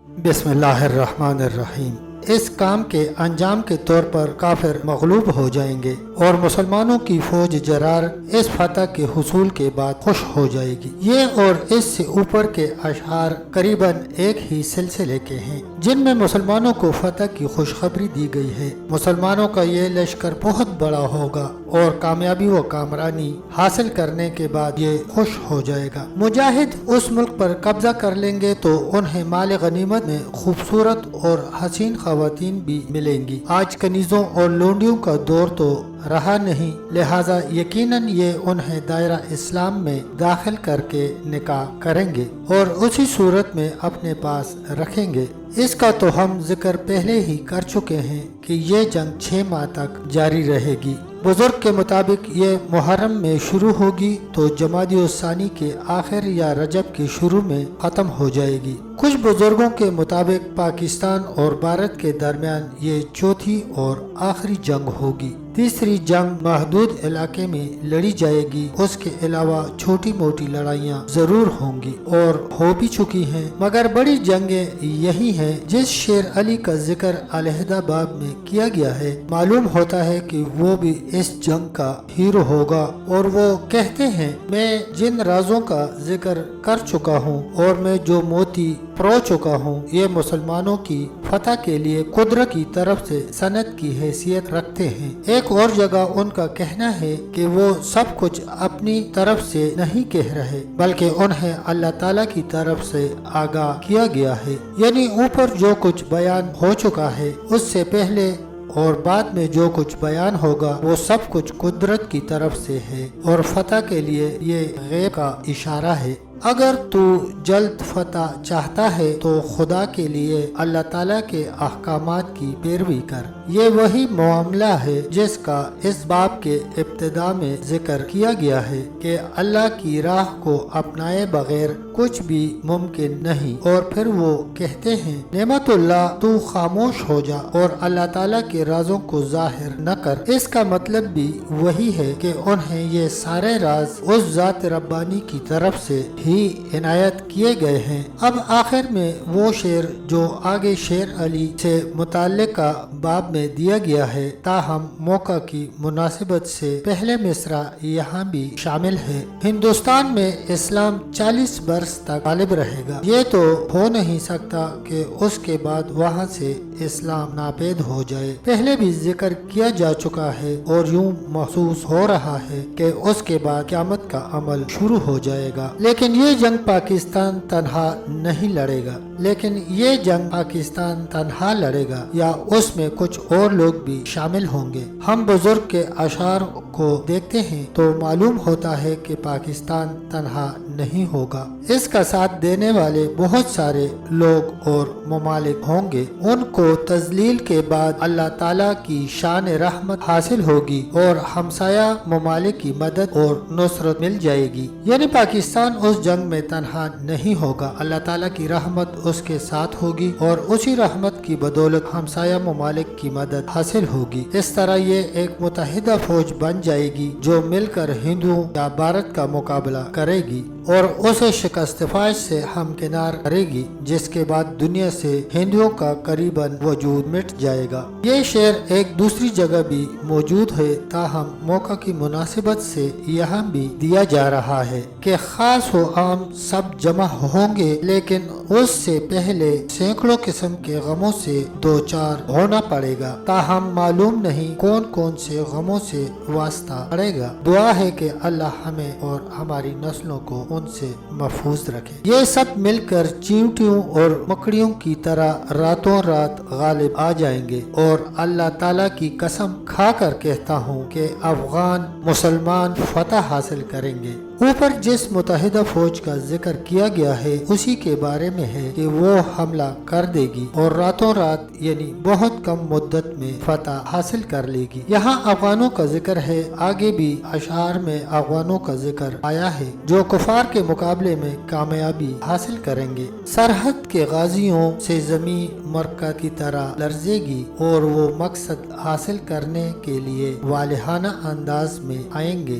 بسم اللہ الرحمن الرحیم۔ اس کام کے انجام کے طور پر کافر مغلوب ہو جائیں گے اور مسلمانوں کی فوج جرار اس فتح کے حصول کے بعد خوش ہو جائے گی۔ یہ اور اس سے اوپر کے اشعار قریباً ایک ہی سلسلے کے ہیں جن میں مسلمانوں کو فتح کی خوشخبری دی گئی ہے۔ مسلمانوں کا یہ لشکر بہت بڑا ہوگا اور کامیابی و کامرانی حاصل کرنے کے بعد یہ خوش ہو جائے گا۔ مجاہد اس ملک پر قبضہ کر لیں گے تو انہیں مال غنیمت میں خوبصورت اور حسین خواتین بھی ملیں گی۔ آج کنیزوں اور لونڈیوں کا دور تو رہا نہیں، لہذا یقیناً یہ انہیں دائرہ اسلام میں داخل کر کے نکاح کریں گے اور اسی صورت میں اپنے پاس رکھیں گے۔ اس کا تو ہم ذکر پہلے ہی کر چکے ہیں کہ یہ جنگ 6 ماہ تک جاری رہے گی۔ بزرگ کے مطابق یہ محرم میں شروع ہوگی تو جمادی الثانی کے آخر یا رجب کے شروع میں ختم ہو جائے گی۔ کچھ بزرگوں کے مطابق پاکستان اور بھارت کے درمیان یہ چوتھی اور آخری جنگ ہوگی۔ تیسری جنگ محدود علاقے میں لڑی جائے گی، اس کے علاوہ چھوٹی موٹی لڑائیاں ضرور ہوں گی اور ہو بھی چکی ہیں، مگر بڑی جنگیں یہی ہیں جس شیر علی کا ذکر علیحدہ باب میں کیا گیا ہے۔ معلوم ہوتا ہے کہ وہ بھی اس جنگ کا ہیرو ہوگا اور وہ کہتے ہیں میں جن رازوں کا ذکر کر چکا ہوں اور میں جو موتی پرو چکا ہوں یہ مسلمانوں کی فتح کے لیے قدرت کی طرف سے سند کی حیثیت رکھتے ہیں۔ ایک اور جگہ ان کا کہنا ہے کہ وہ سب کچھ اپنی طرف سے نہیں کہہ رہے بلکہ انہیں اللہ تعالیٰ کی طرف سے آگاہ کیا گیا ہے، یعنی اوپر جو کچھ بیان ہو چکا ہے اس سے پہلے اور بعد میں جو کچھ بیان ہوگا وہ سب کچھ قدرت کی طرف سے ہے اور فتح کے لیے یہ غیب کا اشارہ ہے۔ اگر تو جلد فتح چاہتا ہے تو خدا کے لیے اللہ تعالیٰ کے احکامات کی پیروی کر۔ یہ وہی معاملہ ہے جس کا اس باب کے ابتدا میں ذکر کیا گیا ہے کہ اللہ کی راہ کو اپنائے بغیر کچھ بھی ممکن نہیں، اور پھر وہ کہتے ہیں نعمت اللہ تو خاموش ہو جا اور اللہ تعالیٰ کے رازوں کو ظاہر نہ کر۔ اس کا مطلب بھی وہی ہے کہ انہیں یہ سارے راز اس ذات ربانی کی طرف سے ہی عنایت کیے گئے ہیں۔ اب آخر میں وہ شعر جو آگے شیر علی سے متعلقہ باب میں دیا گیا ہے، تاہم موقع کی مناسبت سے پہلے مصرع یہاں بھی شامل ہے۔ ہندوستان میں اسلام 40 برس تک غالب رہے گا، یہ تو ہو نہیں سکتا کہ اس کے بعد وہاں سے اسلام ناپید ہو جائے۔ پہلے بھی ذکر کیا جا چکا ہے اور یوں محسوس ہو رہا ہے کہ اس کے بعد قیامت کا عمل شروع ہو جائے گا، لیکن یہ جنگ پاکستان تنہا نہیں لڑے گا، یا اس میں کچھ اور لوگ بھی شامل ہوں گے۔ ہم بزرگ کے اشعار کو دیکھتے ہیں تو معلوم ہوتا ہے کہ پاکستان تنہا نہیں ہوگا، اس کا ساتھ دینے والے بہت سارے لوگ اور ممالک ہوں گے۔ ان کو تذلیل کے بعد اللہ تعالیٰ کی شان رحمت حاصل ہوگی اور ہمسایہ ممالک کی مدد اور نصرت مل جائے گی، یعنی پاکستان اس جنگ میں تنہا نہیں ہوگا، اللہ تعالیٰ کی رحمت اس کے ساتھ ہوگی اور اسی رحمت کی بدولت ہمسایہ ممالک کی مدد حاصل ہوگی۔ اس طرح یہ ایک متحدہ فوج بن جائے گی جو مل کر ہندوؤں یا بھارت کا مقابلہ کرے گی اور اسے شکست فاش سے ہمکنار کرے گی، جس کے بعد دنیا سے ہندوؤں کا قریباً وجود مٹ جائے گا۔ یہ شعر ایک دوسری جگہ بھی موجود ہے، تاہم موقع کی مناسبت سے یہاں بھی دیا جا رہا ہے کہ خاص و عام سب جمع ہوں گے، لیکن اس سے پہلے سینکڑوں قسم کے غموں سے دو چار ہونا پڑے گا، تاہم معلوم نہیں کون کون سے غموں سے واسطہ پڑے گا۔ دعا ہے کہ اللہ ہمیں اور ہماری نسلوں کو ان سے محفوظ رکھے۔ یہ سب مل کر چیونٹیوں اور مکڑیوں کی طرح راتوں رات غالب آ جائیں گے، اور اللہ تعالیٰ کی قسم کھا کر کہتا ہوں کہ افغان مسلمان فتح حاصل کریں گے۔ اوپر جس متحدہ فوج کا ذکر کیا گیا ہے اسی کے بارے میں ہے کہ وہ حملہ کر دے گی اور راتوں رات یعنی بہت کم مدت میں فتح حاصل کر لے گی۔ یہاں افغانوں کا ذکر ہے، آگے بھی اشعار میں افغانوں کا ذکر آیا ہے جو کفار کے مقابلے میں کامیابی حاصل کریں گے۔ سرحد کے غازیوں سے زمین مرکہ کی طرح لرزے گی اور وہ مقصد حاصل کرنے کے لیے والہانہ انداز میں آئیں گے۔